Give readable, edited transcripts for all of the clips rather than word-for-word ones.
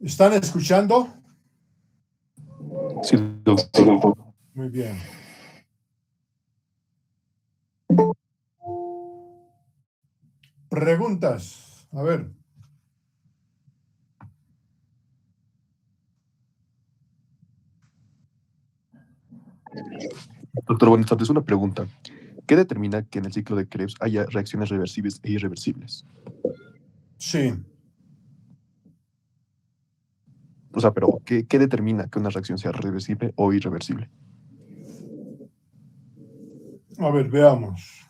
¿Están escuchando? Sí, doctor. Muy bien. Preguntas. A ver. Doctor, buenas tardes. Una pregunta. ¿Qué determina que en el ciclo de Krebs haya reacciones reversibles e irreversibles? Sí. O sea, pero ¿qué determina que una reacción sea reversible o irreversible? A ver, veamos.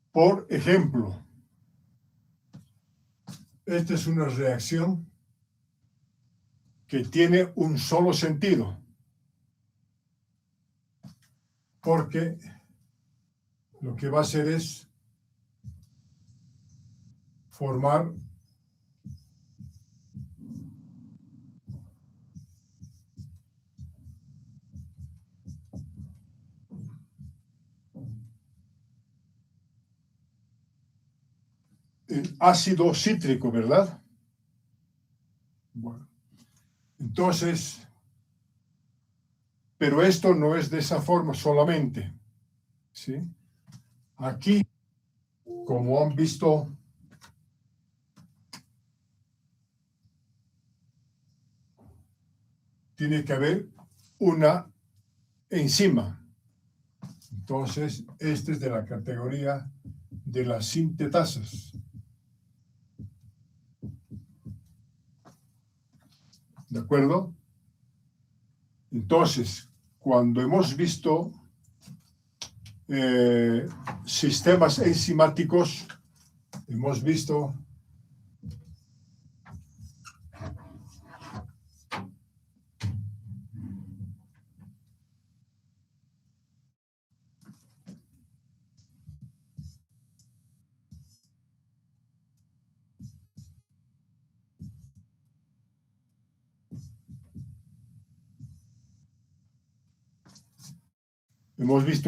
Por ejemplo, esta es una reacción que tiene un solo sentido, porque lo que va a hacer es formar el ácido cítrico, ¿verdad? Bueno, entonces, pero esto no es de esa forma solamente, ¿sí? Aquí, como han visto, tiene que haber una enzima. Entonces, este es de la categoría de las sintetasas. ¿De acuerdo? Entonces, cuando hemos visto sistemas enzimáticos, hemos visto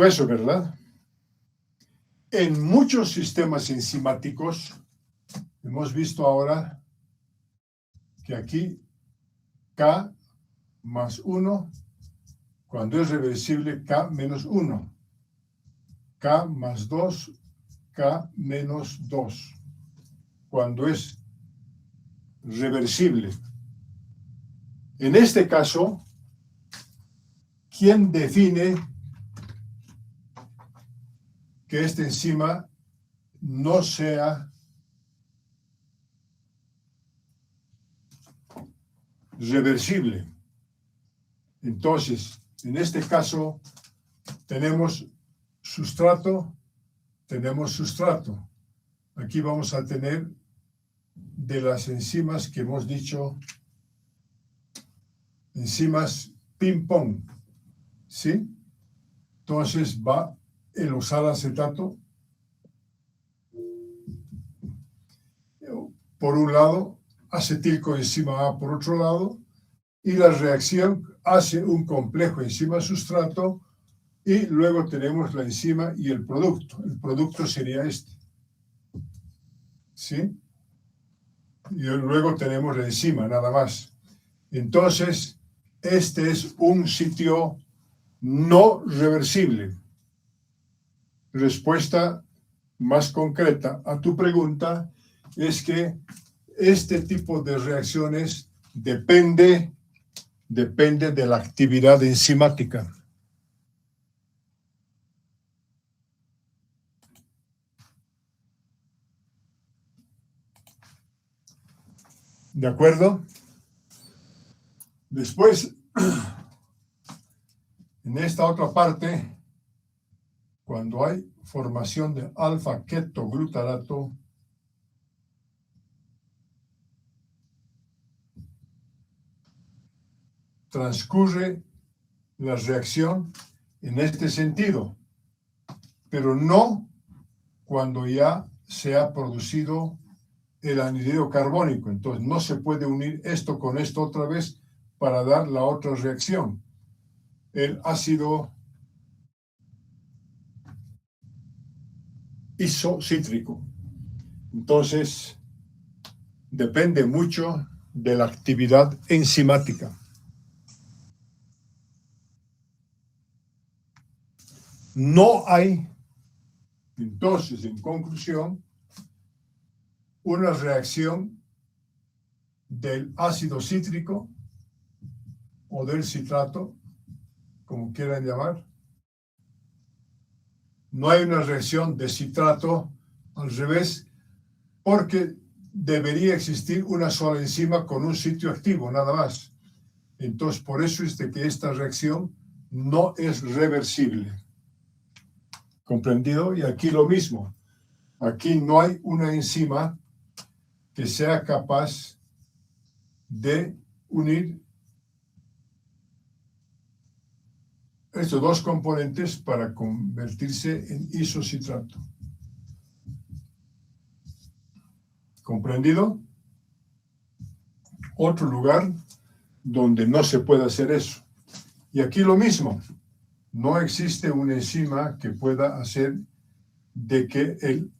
eso, ¿verdad? En muchos sistemas enzimáticos, hemos visto ahora que aquí K más 1, cuando es reversible, K menos 1. K más 2, K menos 2. Cuando es reversible. En este caso, ¿quién define que esta enzima no sea reversible? Entonces, en este caso, tenemos sustrato. Aquí vamos a tener de las enzimas que hemos dicho, enzimas ping-pong, ¿sí? Entonces va el oxalacetato por un lado, acetilcoenzima A por otro lado, y la reacción hace un complejo enzima-sustrato, y luego tenemos la enzima y el producto. El producto sería este, ¿sí? Y luego tenemos la enzima, nada más. Entonces, este es un sitio no reversible. Respuesta más concreta a tu pregunta es que este tipo de reacciones depende depende de la actividad enzimática. ¿De acuerdo? Después, en esta otra parte, cuando hay formación de alfa-ketoglutarato, transcurre la reacción en este sentido, pero no cuando ya se ha producido el anhídrido carbónico. Entonces no se puede unir esto con esto otra vez para dar la otra reacción. El ácido isocítrico. Entonces depende mucho de la actividad enzimática. No hay, entonces, en conclusión, una reacción del ácido cítrico o del citrato, como quieran llamar. No hay una reacción de citrato, al revés, porque debería existir una sola enzima con un sitio activo, nada más. Entonces, por eso es de que esta reacción no es reversible. ¿Comprendido? Y aquí lo mismo. Aquí no hay una enzima que sea capaz de unir estos dos componentes para convertirse en isocitrato. ¿Comprendido? Otro lugar donde no se puede hacer eso. Y aquí lo mismo. No existe una enzima que pueda hacer de que el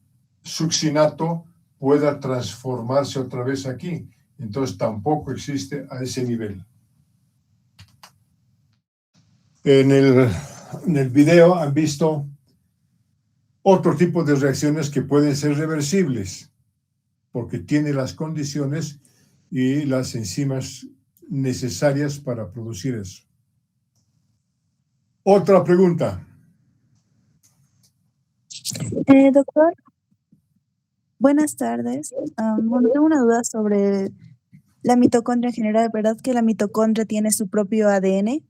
succinato pueda transformarse otra vez aquí. Entonces tampoco existe a ese nivel. En el video han visto otro tipo de reacciones que pueden ser reversibles, porque tiene las condiciones y las enzimas necesarias para producir eso. Otra pregunta. Doctor, buenas tardes. Bueno, tengo una duda sobre la mitocondria en general, ¿verdad que la mitocondria tiene su propio ADN?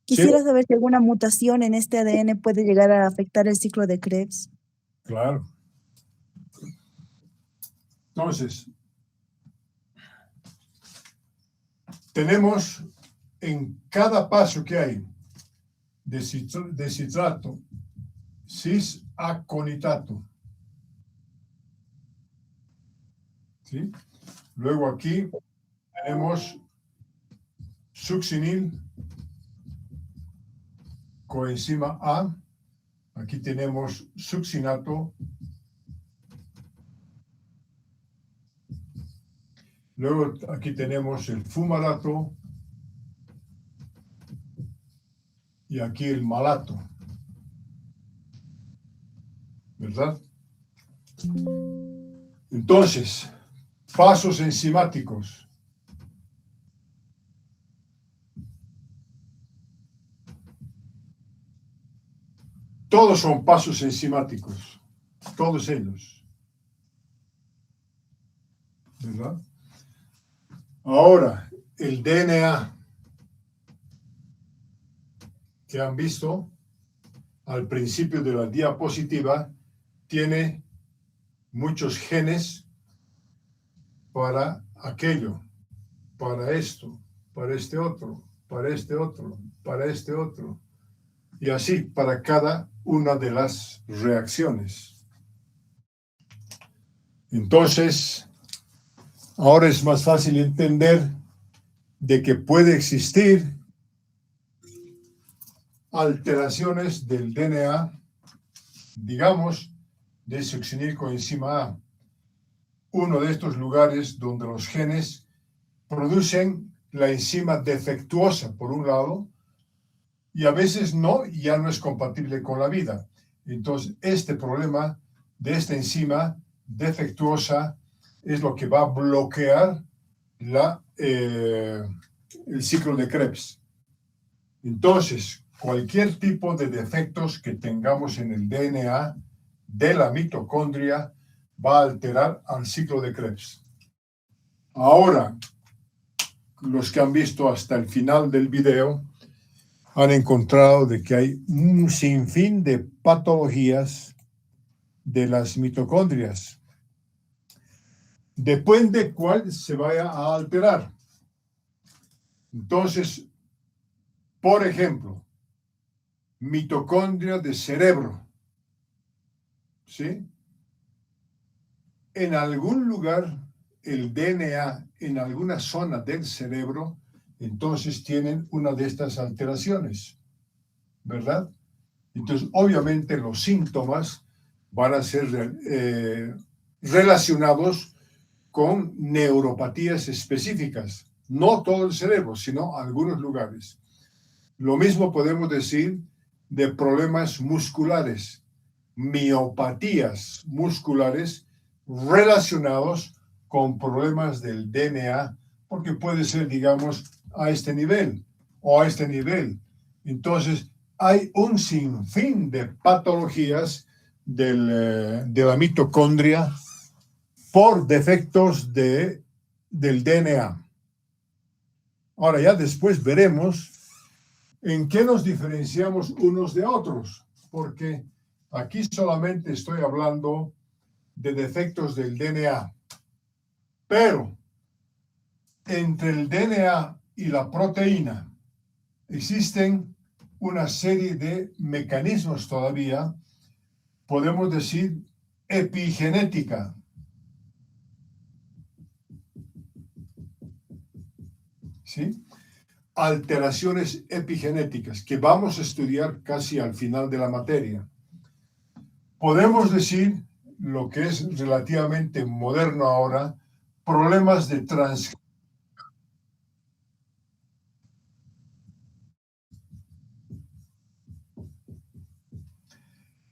Quisiera Sí, saber si alguna mutación en este ADN puede llegar a afectar el ciclo de Krebs. claro. Entonces, tenemos en cada paso que hay de citrato, cis-aconitato. ¿Sí? Luego aquí tenemos succinil, coenzima A. Aquí tenemos succinato. Luego aquí tenemos el fumarato. Y aquí el malato. ¿Verdad? Entonces, pasos enzimáticos. Todos son pasos enzimáticos. Todos ellos. ¿Verdad? Ahora, el DNA que han visto al principio de la diapositiva tiene muchos genes para aquello, para esto, para este otro, para este otro, para este otro, y así para cada una de las reacciones. Entonces, ahora es más fácil entender de que puede existir alteraciones del DNA, digamos, de succinil coenzima A, uno de estos lugares donde los genes producen la enzima defectuosa, por un lado, y a veces no, y ya no es compatible con la vida. Entonces, este problema de esta enzima defectuosa es lo que va a bloquear la el ciclo de Krebs. Entonces, cualquier tipo de defectos que tengamos en el DNA de la mitocondria va a alterar al ciclo de Krebs. Ahora, los que han visto hasta el final del video han encontrado de que hay un sinfín de patologías de las mitocondrias. Depende cuál se vaya a alterar. Entonces, por ejemplo, mitocondria de cerebro, ¿sí? En algún lugar, el DNA en alguna zona del cerebro, entonces tienen una de estas alteraciones, ¿verdad? Entonces, obviamente, los síntomas van a ser relacionados con neuropatías específicas. No todo el cerebro, sino algunos lugares. Lo mismo podemos decir de problemas musculares, miopatías musculares relacionados con problemas del DNA, porque puede ser, digamos, a este nivel o a este nivel. Entonces, hay un sinfín de patologías de la mitocondria por defectos del DNA. Ahora ya después veremos en qué nos diferenciamos unos de otros, porque aquí solamente estoy hablando de defectos del DNA. Pero entre el DNA y la proteína existen una serie de mecanismos todavía, podemos decir, epigenética. ¿Sí? Alteraciones epigenéticas que vamos a estudiar casi al final de la materia. Podemos decir lo que es relativamente moderno ahora, problemas de transcripción.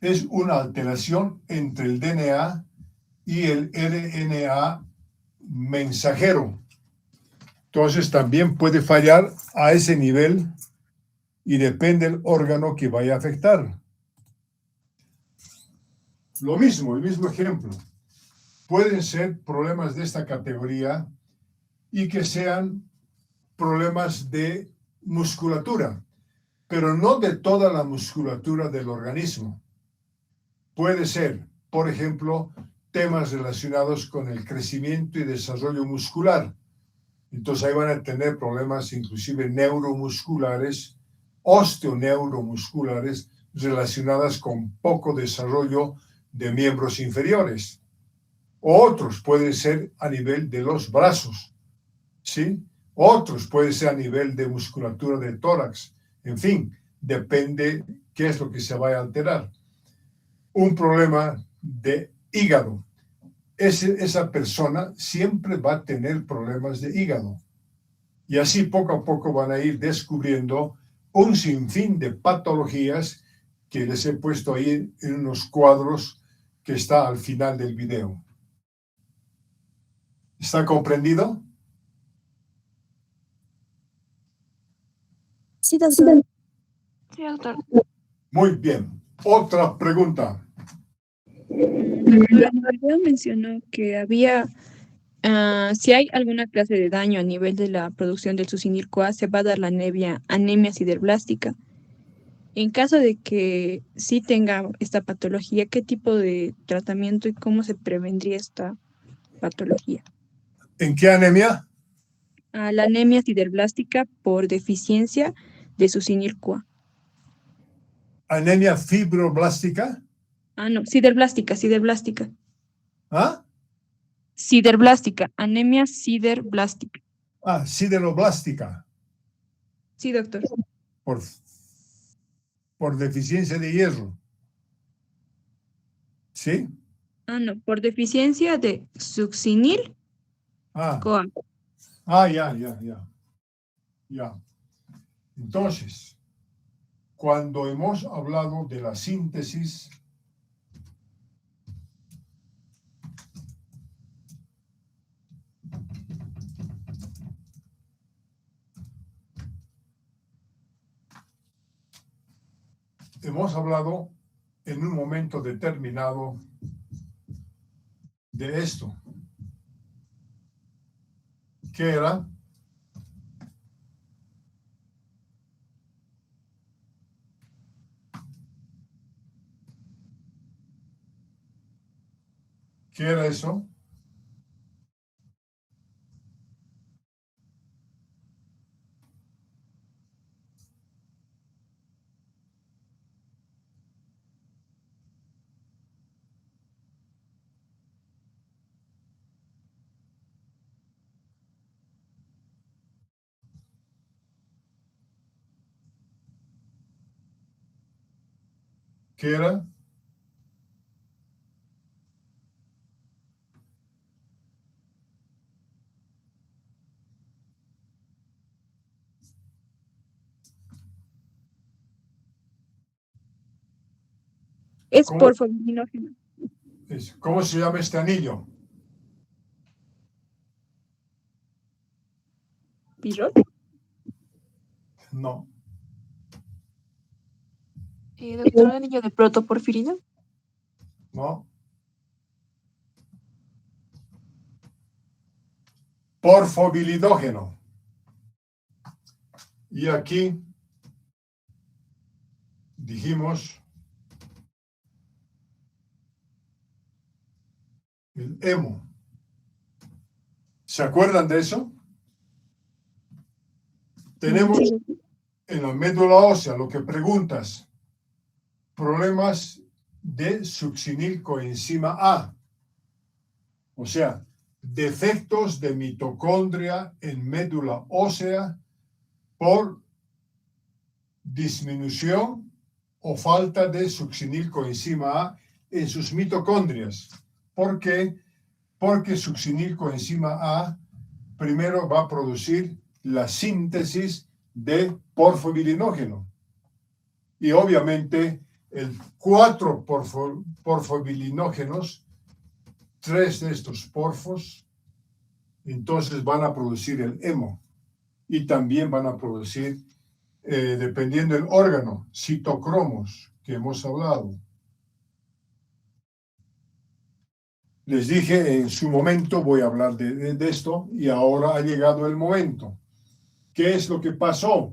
Es una alteración entre el DNA y el RNA mensajero. Entonces también puede fallar a ese nivel y depende del órgano que vaya a afectar. Lo mismo, el mismo ejemplo. Pueden ser problemas de esta categoría y que sean problemas de musculatura, pero no de toda la musculatura del organismo. Puede ser, por ejemplo, temas relacionados con el crecimiento y desarrollo muscular. Entonces ahí van a tener problemas inclusive neuromusculares, osteoneuromusculares, relacionadas con poco desarrollo de miembros inferiores. Otros pueden ser a nivel de los brazos, ¿sí? Otros pueden ser a nivel de musculatura del tórax. En fin, depende qué es lo que se vaya a alterar. Un problema de hígado. Esa persona siempre va a tener problemas de hígado. Y así poco a poco van a ir descubriendo un sinfín de patologías que les he puesto ahí en unos cuadros que está al final del video. ¿Está comprendido? Sí, doctor. Sí, doctor. Muy bien. Otra pregunta. La video mencionó que había, si hay alguna clase de daño a nivel de la producción del succinil-CoA, se va a dar la anemia siderblástica. En caso de que sí tenga esta patología, ¿qué tipo de tratamiento y cómo se prevendría esta patología? ¿En qué anemia? La anemia siderblástica por deficiencia de succinil-CoA. ¿Anemia fibroblástica? No, siderblástica. ¿Ah? Siderblástica, anemia siderblástica. Sideroblástica, Sí, doctor. por deficiencia de hierro. ¿Sí? No, por deficiencia de succinil-CoA. Ya. Entonces, cuando hemos hablado de la síntesis hemos hablado en un momento determinado de esto, que era eso. ¿Qué era? Es ¿Cómo? porfobilinógeno. ¿Cómo se llama este anillo? ¿Pirrol? No. Doctor, anillo de protoporfirina. No. Porfobilidógeno. Y aquí dijimos el hemo. ¿Se acuerdan de eso? Tenemos en la médula ósea, lo que preguntas, problemas de succinilcoenzima A. O sea, defectos de mitocondria en médula ósea por disminución o falta de succinilcoenzima A en sus mitocondrias. ¿Por qué? Porque succinilcoenzima A primero va a producir la síntesis de porfobilinógeno. Y obviamente, el 4 porfobilinógenos, 3 de estos porfos, entonces van a producir el hemo. Y también van a producir, dependiendo del órgano, citocromos, que hemos hablado. Les dije en su momento, voy a hablar de esto, y ahora ha llegado el momento. ¿Qué es lo que pasó?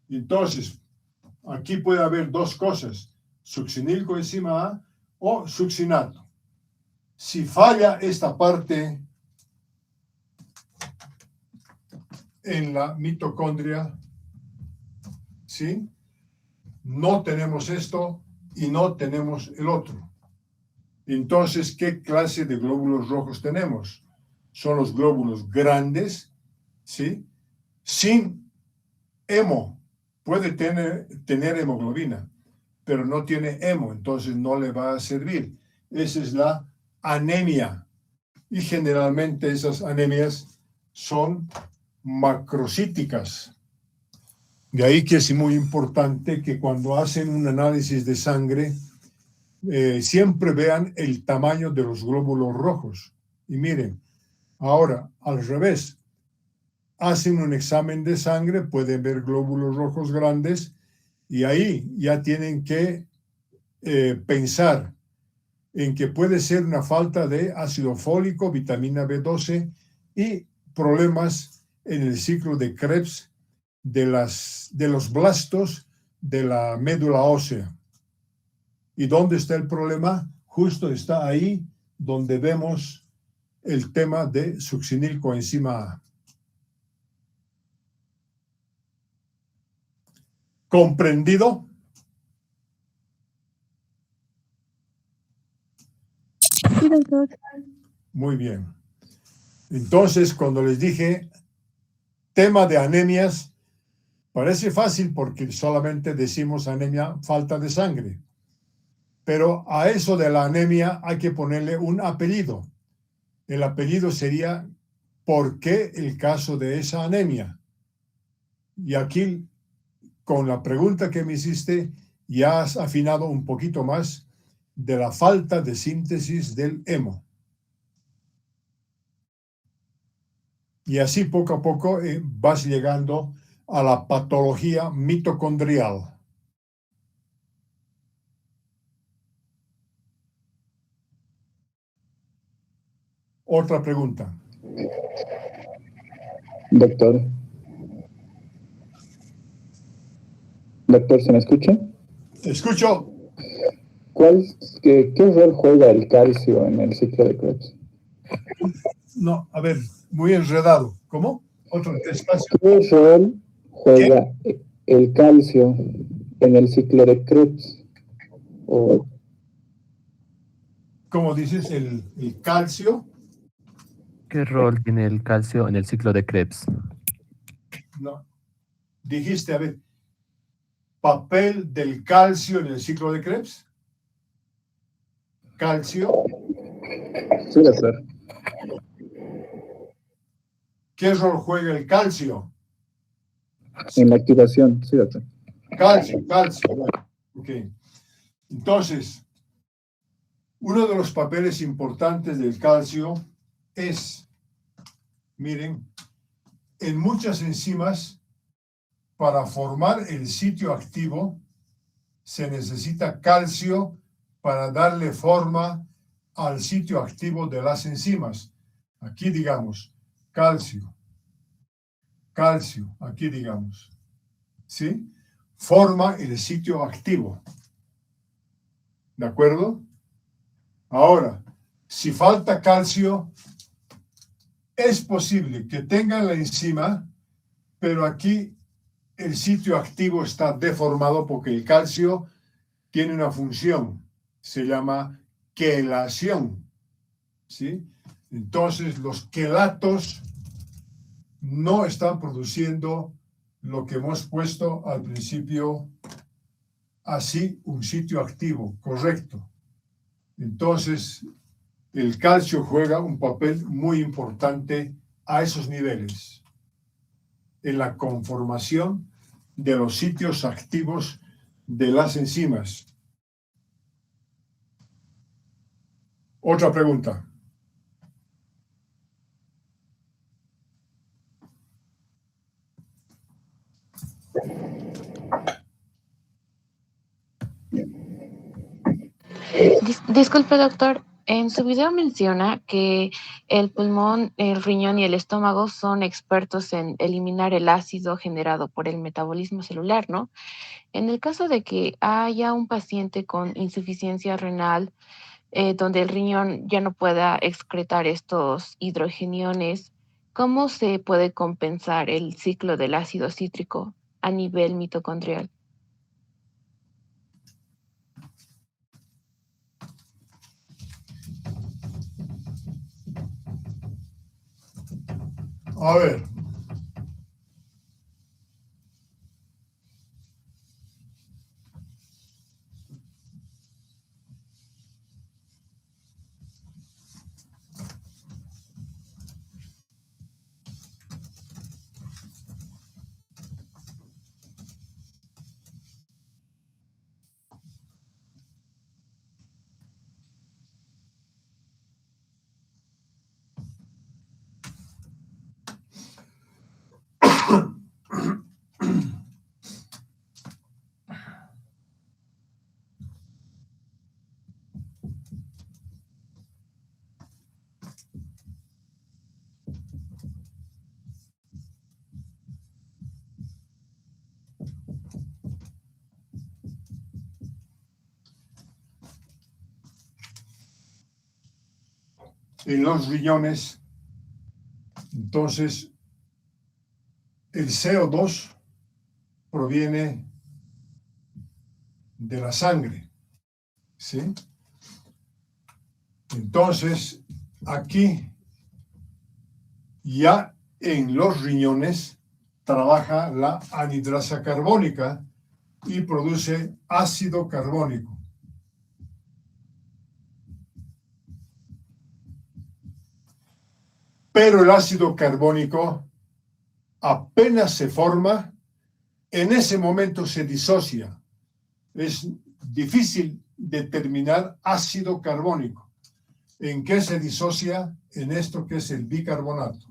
Entonces, aquí puede haber dos cosas, succinilcoenzima A o succinato. Si falla esta parte en la mitocondria, ¿sí? No tenemos esto y no tenemos el otro. Entonces, ¿qué clase de glóbulos rojos tenemos? Son los glóbulos grandes, ¿sí? Sin hemo. Puede tener hemoglobina, pero no tiene hemo, entonces no le va a servir. Esa es la anemia. Y generalmente esas anemias son macrocíticas. De ahí que es muy importante que cuando hacen un análisis de sangre, siempre vean el tamaño de los glóbulos rojos. Y miren, ahora al revés, hacen un examen de sangre, pueden ver glóbulos rojos grandes y ahí ya tienen que pensar en que puede ser una falta de ácido fólico, vitamina B12 y problemas en el ciclo de Krebs de los blastos de la médula ósea. ¿Y dónde está el problema? Justo está ahí donde vemos el tema de succinilcoenzima A. ¿Comprendido? Sí, doctor. Muy bien. Entonces, cuando les dije tema de anemias, parece fácil porque solamente decimos anemia, falta de sangre. Pero a eso de la anemia hay que ponerle un apellido. El apellido sería ¿por qué el caso de esa anemia? Y aquí, con la pregunta que me hiciste, ya has afinado un poquito más de la falta de síntesis del hemo. Y así poco a poco vas llegando a la patología mitocondrial. Otra pregunta. Doctor. Doctor, ¿se me escucha? Escucho. ¿Qué rol juega el calcio en el ciclo de Krebs? No, a ver, muy enredado. ¿Cómo? Otro despacio. ¿Qué rol juega el calcio en el ciclo de Krebs? ¿Cómo dices? El calcio. ¿Qué rol tiene el calcio en el ciclo de Krebs? No. Dijiste, a ver, papel del calcio en el ciclo de Krebs. Calcio. Sí, doctor. ¿Qué rol juega el calcio? En la activación, sí, doctor. Calcio. Ok. Entonces, uno de los papeles importantes del calcio es, miren, en muchas enzimas, para formar el sitio activo, se necesita calcio para darle forma al sitio activo de las enzimas. Aquí digamos, calcio, aquí digamos, ¿sí? Forma el sitio activo. ¿De acuerdo? Ahora, si falta calcio, es posible que tengan la enzima, pero aquí el sitio activo está deformado porque el calcio tiene una función, se llama quelación, ¿sí? Entonces, los quelatos no están produciendo lo que hemos puesto al principio, así, un sitio activo, correcto. Entonces, el calcio juega un papel muy importante a esos niveles, en la conformación de los sitios activos de las enzimas. Otra pregunta. Disculpe, doctor. En su video menciona que el pulmón, el riñón y el estómago son expertos en eliminar el ácido generado por el metabolismo celular, ¿no? En el caso de que haya un paciente con insuficiencia renal, donde el riñón ya no pueda excretar estos hidrogeniones, ¿cómo se puede compensar el ciclo del ácido cítrico a nivel mitocondrial? A ver. En los riñones, entonces, el CO2 proviene de la sangre, ¿sí? Entonces, aquí, ya en los riñones, trabaja la anhidrasa carbónica y produce ácido carbónico. Pero el ácido carbónico apenas se forma, en ese momento se disocia. Es difícil determinar ácido carbónico. ¿En qué se disocia? En esto que es el bicarbonato.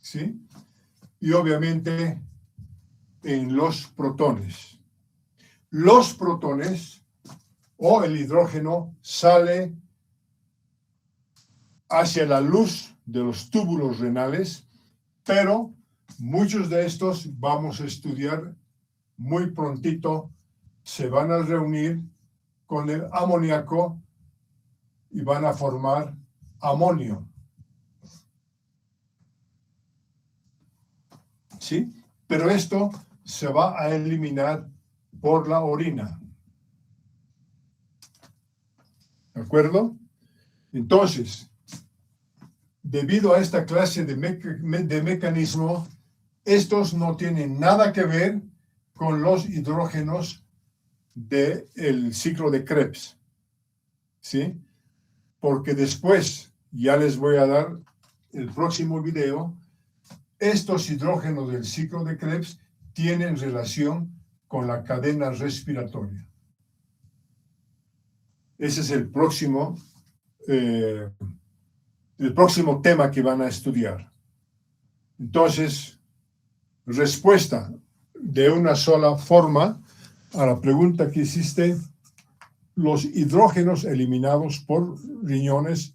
¿Sí? Y obviamente en los protones. Los protones o el hidrógeno sale hacia la luz de los túbulos renales, pero muchos de estos vamos a estudiar muy prontito, se van a reunir con el amoníaco y van a formar amonio. ¿Sí? Pero esto se va a eliminar por la orina. ¿De acuerdo? Entonces, debido a esta clase de mecanismo, estos no tienen nada que ver con los hidrógenos del ciclo de Krebs. ¿Sí? Porque después, ya les voy a dar el próximo video, estos hidrógenos del ciclo de Krebs tienen relación con la cadena respiratoria. Ese es el próximo tema que van a estudiar. Entonces, respuesta de una sola forma a la pregunta que hiciste: los hidrógenos eliminados por riñones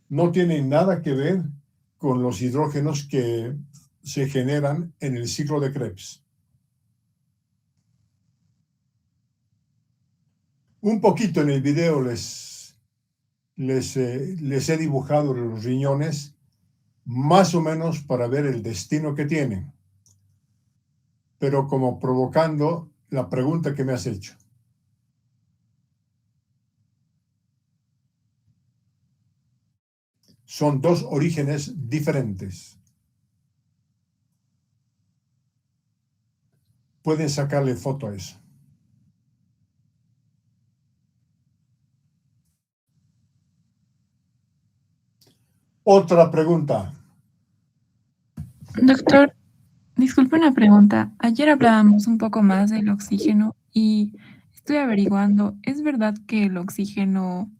no tienen nada que ver con los hidrógenos que se generan en el ciclo de Krebs. Un poquito en el video les he dibujado los riñones, más o menos para ver el destino que tienen, pero como provocando la pregunta que me has hecho. Son dos orígenes diferentes. Pueden sacarle foto a eso. Otra pregunta. Doctor, disculpe una pregunta. Ayer hablábamos un poco más del oxígeno y estoy averiguando, ¿es verdad que el oxígeno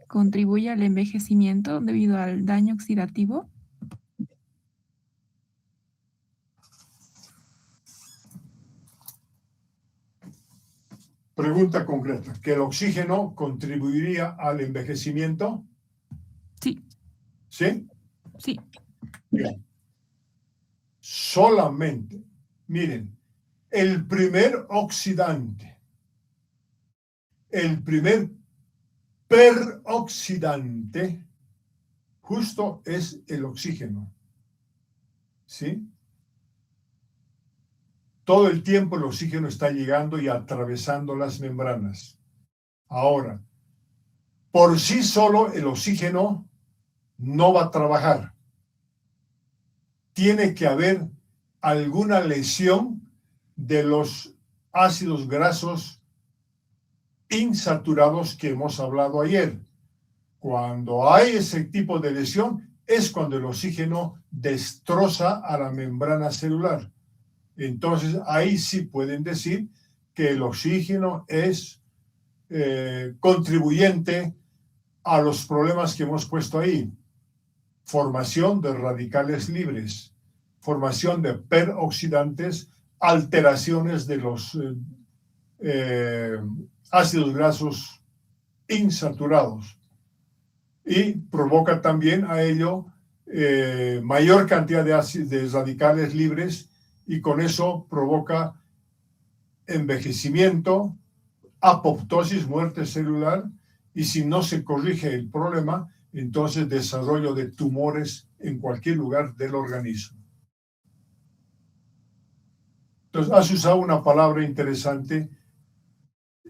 contribuye al envejecimiento debido al daño oxidativo? Pregunta concreta. ¿Que el oxígeno contribuiría al envejecimiento? Sí. ¿Sí? Sí. Bien. Solamente, miren, el primer oxidante, el primer peroxidante, justo es el oxígeno. ¿Sí? Todo el tiempo el oxígeno está llegando y atravesando las membranas. Ahora, por sí solo el oxígeno no va a trabajar. Tiene que haber alguna lesión de los ácidos grasos insaturados que hemos hablado ayer. Cuando hay ese tipo de lesión es cuando el oxígeno destroza a la membrana celular. Entonces ahí sí pueden decir que el oxígeno es contribuyente a los problemas que hemos puesto ahí. Formación de radicales libres, formación de peroxidantes, alteraciones de los ácidos grasos insaturados, y provoca también a ello mayor cantidad de radicales libres, y con eso provoca envejecimiento, apoptosis, muerte celular, y si no se corrige el problema, entonces desarrollo de tumores en cualquier lugar del organismo. Entonces, has usado una palabra interesante: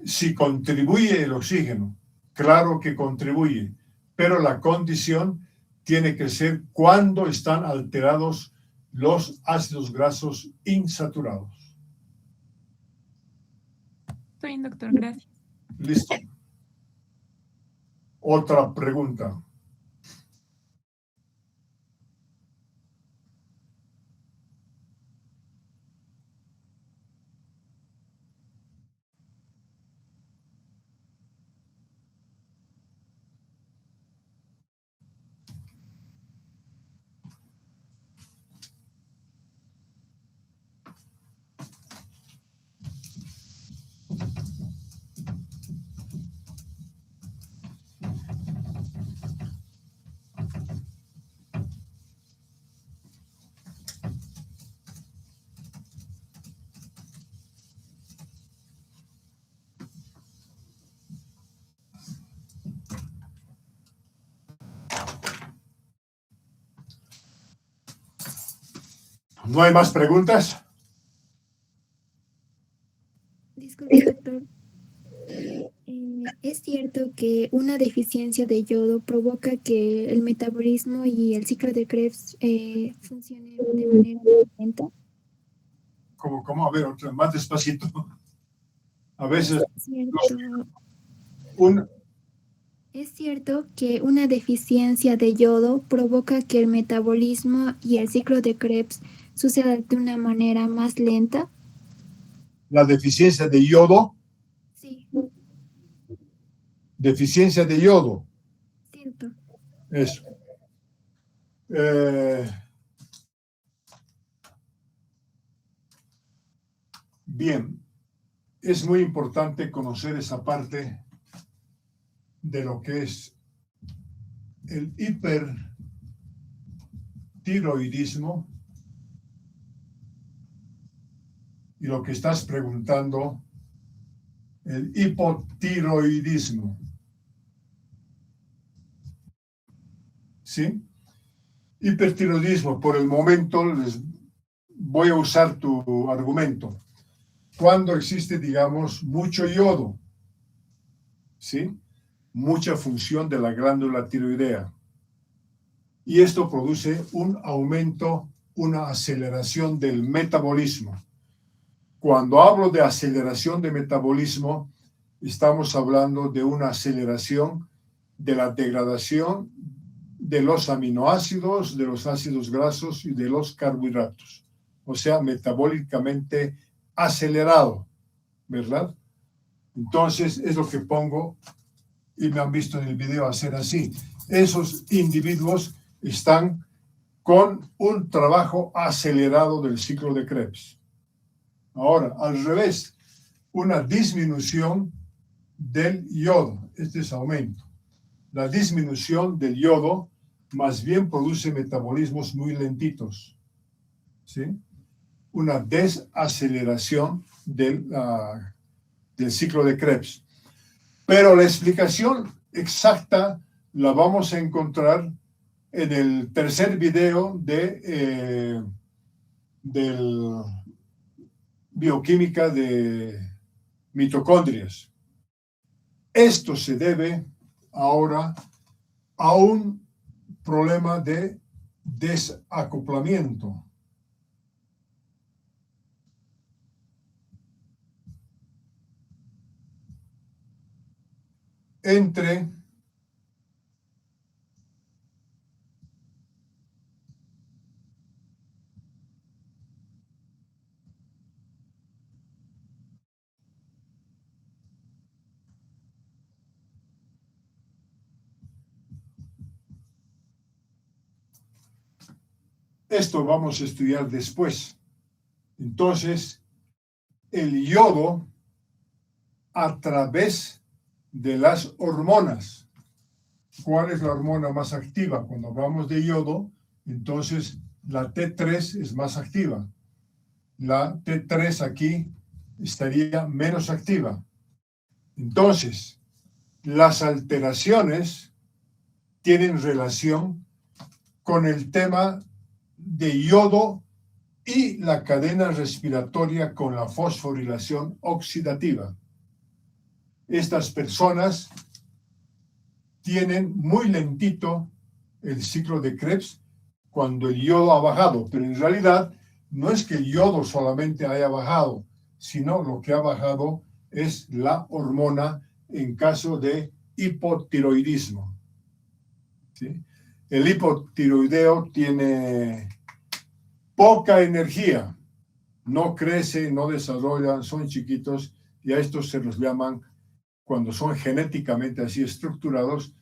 si contribuye el oxígeno. Claro que contribuye, pero la condición tiene que ser cuando están alterados los ácidos grasos insaturados. Está bien, doctor, gracias. Listo. Otra pregunta. ¿No hay más preguntas? Disculpe, doctor. ¿Es cierto que una deficiencia de yodo provoca que el metabolismo y el ciclo de Krebs funcionen de manera lenta? ¿Cómo? A ver, otra, más despacito. A veces ¿Es cierto que una deficiencia de yodo provoca que el metabolismo y el ciclo de Krebs sucedan de una manera más lenta? la deficiencia de yodo. Sí, Deficiencia de yodo. cierto. Eso. Bien, es muy importante conocer esa parte de lo que es el hipertiroidismo y lo que estás preguntando, el hipotiroidismo. ¿Sí? Hipertiroidismo, por el momento les voy a usar tu argumento. Cuando existe, digamos, mucho yodo, ¿sí? Mucha función de la glándula tiroidea. Y esto produce un aumento, una aceleración del metabolismo. Cuando hablo de aceleración de metabolismo, estamos hablando de una aceleración de la degradación de los aminoácidos, de los ácidos grasos y de los carbohidratos. O sea, metabólicamente acelerado, ¿verdad? Entonces, es lo que pongo y me han visto en el video hacer así. Esos individuos están con un trabajo acelerado del ciclo de Krebs. Ahora, al revés, una disminución del yodo. Este es aumento. La disminución del yodo más bien produce metabolismos muy lentitos, ¿sí? Una desaceleración del ciclo de Krebs. Pero la explicación exacta la vamos a encontrar en el tercer video de bioquímica de mitocondrias. Esto se debe ahora a un problema de desacoplamiento. Entre esto vamos a estudiar después. Entonces, el yodo a través de las hormonas. ¿Cuál es la hormona más activa? Cuando hablamos de yodo, entonces la T3 es más activa. La T3 aquí estaría menos activa. Entonces, las alteraciones tienen relación con el tema de yodo y la cadena respiratoria con la fosforilación oxidativa. Estas personas tienen muy lentito el ciclo de Krebs cuando el yodo ha bajado, pero en realidad no es que el yodo solamente haya bajado, sino lo que ha bajado es la hormona en caso de hipotiroidismo. ¿Sí? El hipotiroideo tiene poca energía, no crece, no desarrolla, son chiquitos y a estos se los llaman, cuando son genéticamente así estructurados,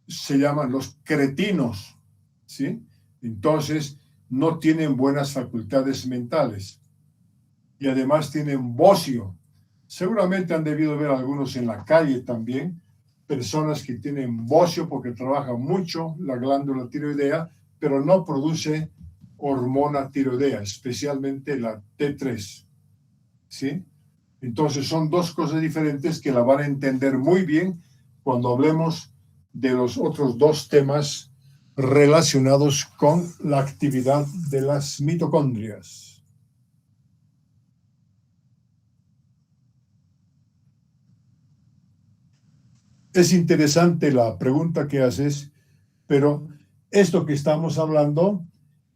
se llaman los cretinos, ¿sí? Entonces, no tienen buenas facultades mentales y además tienen bocio. Seguramente han debido ver algunos en la calle también, personas que tienen bocio porque trabajan mucho la glándula tiroidea, pero no produce hormona tiroidea, especialmente la T3, ¿sí? Entonces son dos cosas diferentes que la van a entender muy bien cuando hablemos de los otros dos temas relacionados con la actividad de las mitocondrias. Es interesante la pregunta que haces, pero esto que estamos hablando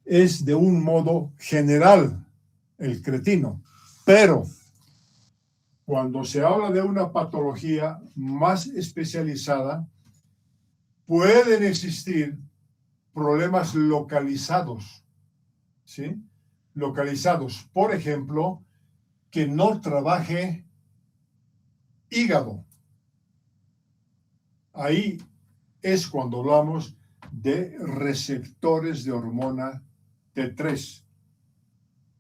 es de un modo general, el cretino, pero cuando se habla de una patología más especializada, pueden existir problemas localizados, ¿sí? Localizados, por ejemplo, que no trabaje hígado. Ahí es cuando hablamos de receptores de hormona T3.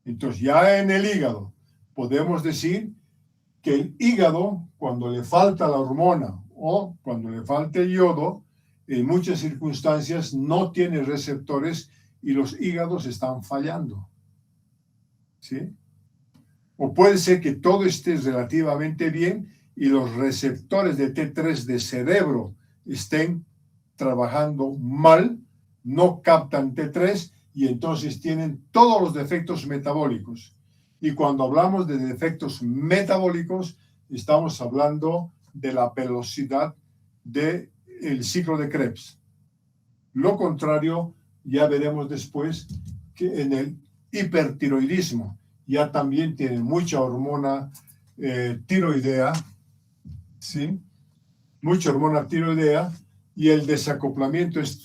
Entonces, ya en el hígado podemos decir que el hígado, cuando le falta la hormona o cuando le falta el yodo, en muchas circunstancias no tiene receptores y los hígados están fallando. ¿Sí? O puede ser que todo esté relativamente bien y los receptores de T3 de cerebro estén trabajando mal, no captan T3 y entonces tienen todos los defectos metabólicos. Y cuando hablamos de defectos metabólicos, estamos hablando de la velocidad del ciclo de Krebs. Lo contrario, ya veremos después que en el hipertiroidismo ya también tienen mucha hormona tiroidea, ¿sí? Mucha hormona tiroidea, y el desacoplamiento es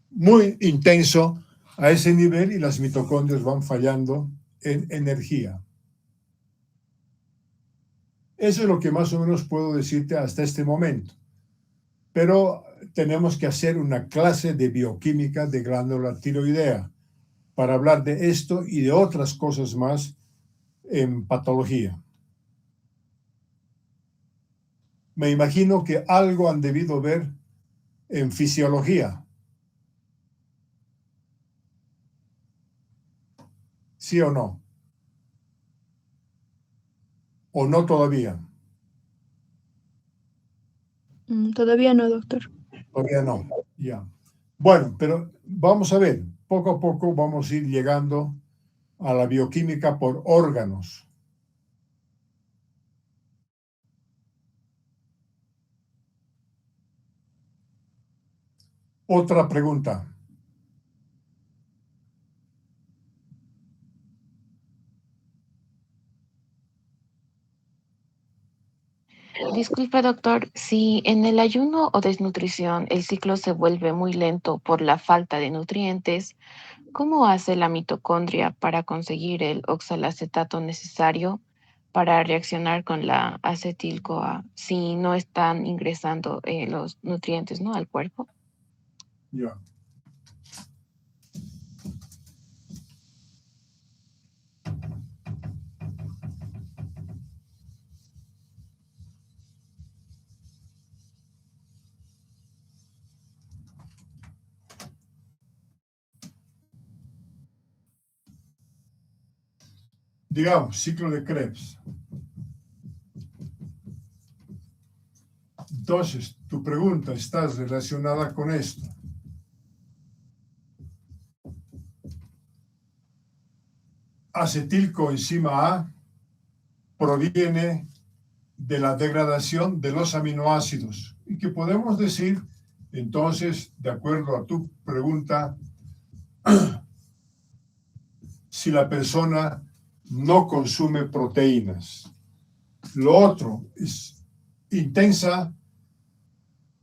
muy intenso a ese nivel y las mitocondrias van fallando en energía. Eso es lo que más o menos puedo decirte hasta este momento. Pero tenemos que hacer una clase de bioquímica de glándula tiroidea para hablar de esto y de otras cosas más en patología. Me imagino que algo han debido ver en fisiología. ¿Sí o no? ¿O no todavía? Todavía no, doctor. Todavía no, ya. Bueno, pero vamos a ver, poco a poco vamos a ir llegando a la bioquímica por órganos. Otra pregunta. Disculpe, doctor, si en el ayuno o desnutrición el ciclo se vuelve muy lento por la falta de nutrientes, ¿cómo hace la mitocondria para conseguir el oxalacetato necesario para reaccionar con la acetil-CoA si no están ingresando los nutrientes, ¿no?, al cuerpo? Ya. Digamos, ciclo de Krebs. Entonces, tu pregunta está relacionada con esto. Acetilcoenzima A proviene de la degradación de los aminoácidos y que podemos decir, entonces, de acuerdo a tu pregunta, si la persona no consume proteínas. Lo otro es intensa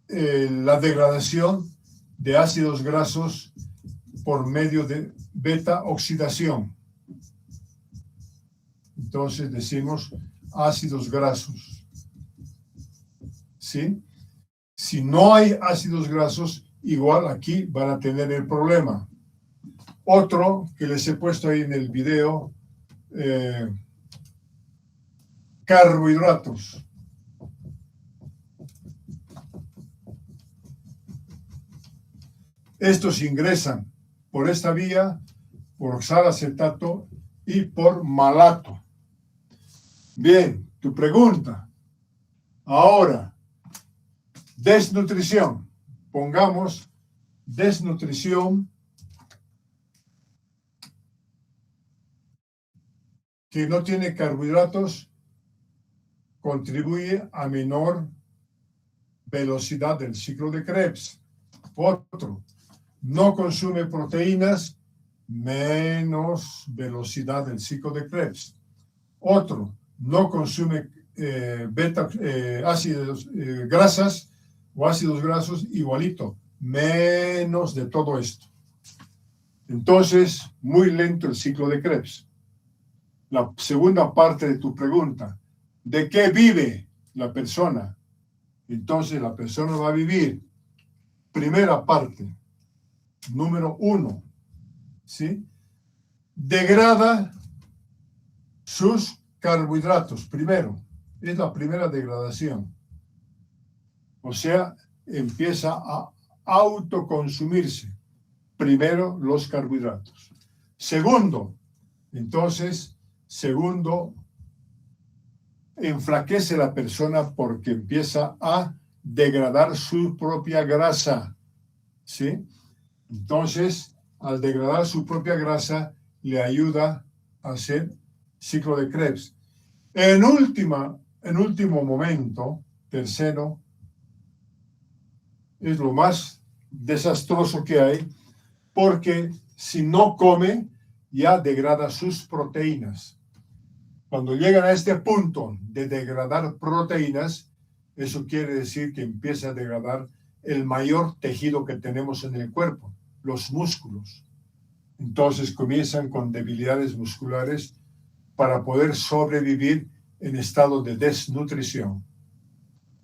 la degradación de ácidos grasos por medio de beta oxidación. Entonces decimos ácidos grasos. ¿Sí? Si no hay ácidos grasos, igual aquí van a tener el problema. Otro que les he puesto ahí en el video, carbohidratos. Estos ingresan por esta vía, por oxalacetato y por malato. Bien, tu pregunta. Ahora, desnutrición. Pongamos desnutrición, que no tiene carbohidratos, contribuye a menor velocidad del ciclo de Krebs. Otro, no consume proteínas, menos velocidad del ciclo de Krebs. Otro, no consume ácidos, grasas o ácidos grasos, igualito, menos de todo esto. Entonces, muy lento el ciclo de Krebs. La segunda parte de tu pregunta, ¿de qué vive la persona? Entonces, la persona va a vivir, primera parte, número 1, ¿sí? Degrada sus carbohidratos, primero. Es la primera degradación. O sea, empieza a autoconsumirse. Primero, los carbohidratos. Segundo, enflaquece la persona porque empieza a degradar su propia grasa, ¿sí? Entonces, al degradar su propia grasa, le ayuda a hacer ciclo de Krebs. En último momento, tercero, es lo más desastroso que hay, porque si no come, ya degrada sus proteínas. Cuando llegan a este punto de degradar proteínas, eso quiere decir que empieza a degradar el mayor tejido que tenemos en el cuerpo, los músculos. Entonces comienzan con debilidades musculares para poder sobrevivir en estado de desnutrición.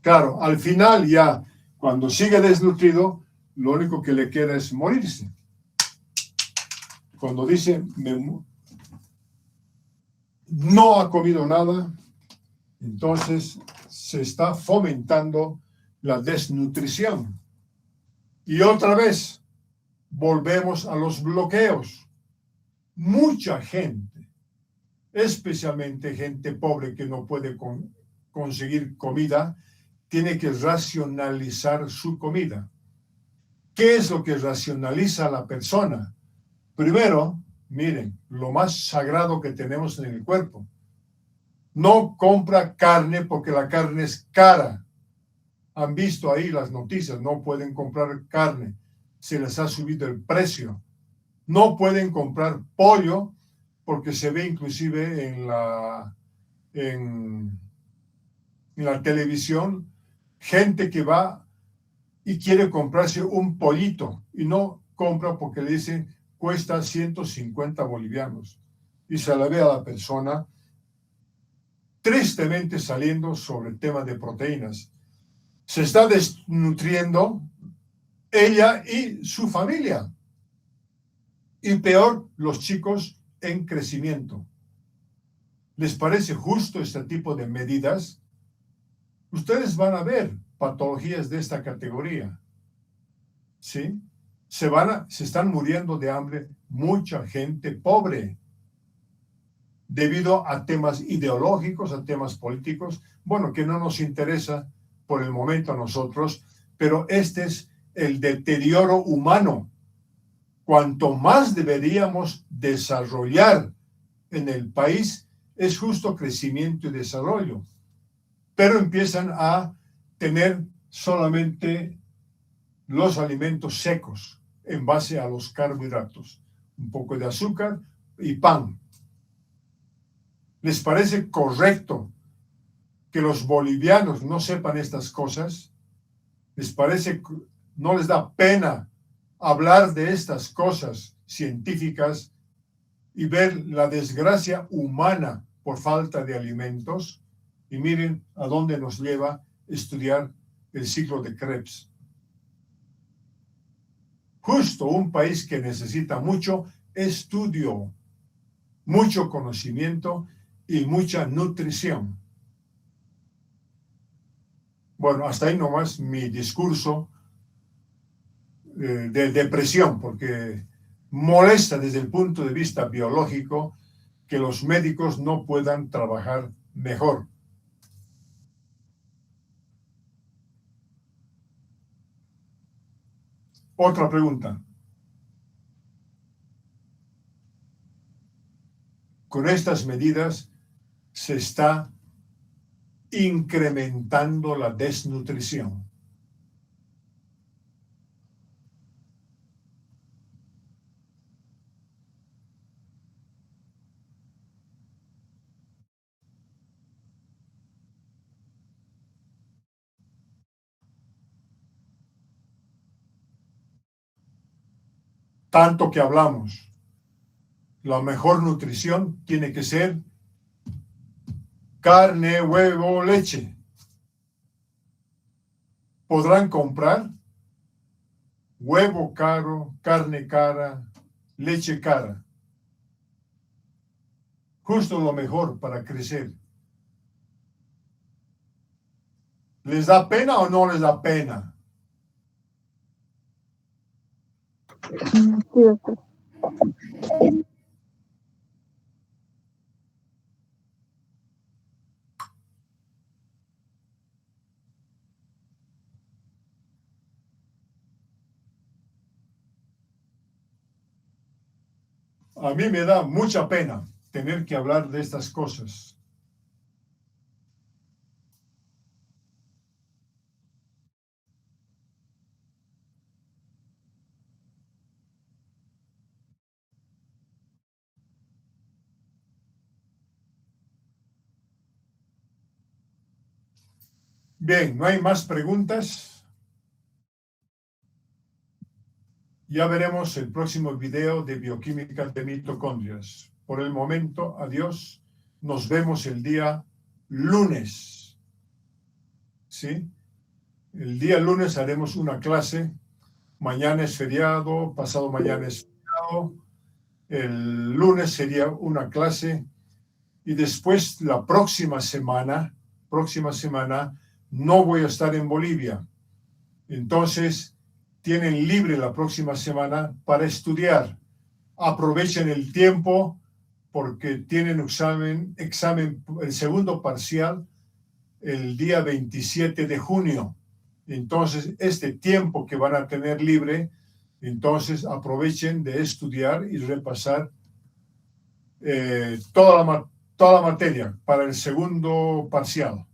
Claro, al final ya, cuando sigue desnutrido, lo único que le queda es morirse. Cuando dice, no ha comido nada, entonces se está fomentando la desnutrición. Y otra vez, volvemos a los bloqueos. Mucha gente, especialmente gente pobre que no puede conseguir comida, tiene que racionalizar su comida. ¿Qué es lo que racionaliza a la persona? Primero, miren, lo más sagrado que tenemos en el cuerpo. No compra carne porque la carne es cara. Han visto ahí las noticias, no pueden comprar carne. Se les ha subido el precio. No pueden comprar pollo porque se ve inclusive en la televisión gente que va y quiere comprarse un pollito y no compra porque le dicen cuesta 150 bolivianos. Y se la ve a la persona tristemente saliendo sobre el tema de proteínas. Se está desnutriendo ella y su familia. Y peor, los chicos en crecimiento. ¿Les parece justo este tipo de medidas? Ustedes van a ver patologías de esta categoría. ¿Sí? Se están muriendo de hambre mucha gente pobre debido a temas ideológicos, a temas políticos, bueno, que no nos interesa por el momento a nosotros, pero este es el deterioro humano. Cuanto más deberíamos desarrollar en el país, es justo crecimiento y desarrollo. Pero empiezan a tener solamente los alimentos secos en base a los carbohidratos, un poco de azúcar y pan. ¿Les parece correcto que los bolivianos no sepan estas cosas? ¿Les parece, no les da pena hablar de estas cosas científicas y ver la desgracia humana por falta de alimentos? Y miren a dónde nos lleva estudiar el ciclo de Krebs. Justo un país que necesita mucho estudio, mucho conocimiento y mucha nutrición. Bueno, hasta ahí nomás mi discurso de depresión, porque molesta desde el punto de vista biológico que los médicos no puedan trabajar mejor. Otra pregunta. Con estas medidas se está incrementando la desnutrición. Tanto que hablamos, la mejor nutrición tiene que ser carne, huevo, leche. Podrán comprar huevo caro, carne cara, leche cara. Justo lo mejor para crecer. ¿Les da pena o no les da pena? Sí, doctor. A mí me da mucha pena tener que hablar de estas cosas. Bien, ¿no hay más preguntas? Ya veremos el próximo video de bioquímica de mitocondrias. Por el momento, adiós. Nos vemos el día lunes. ¿Sí? El día lunes haremos una clase. Mañana es feriado, pasado mañana es feriado. El lunes sería una clase. Y después, la próxima semana, no voy a estar en Bolivia. Entonces, tienen libre la próxima semana para estudiar. Aprovechen el tiempo porque tienen examen, el segundo parcial, el día 27 de junio. Entonces, este tiempo que van a tener libre, entonces aprovechen de estudiar y repasar toda la materia para el segundo parcial.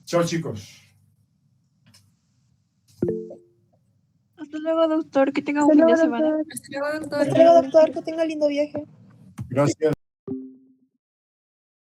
Chao, chicos. Hasta luego, doctor. Que tenga un fin de semana. Hasta luego, doctor. Que tenga lindo viaje. Gracias.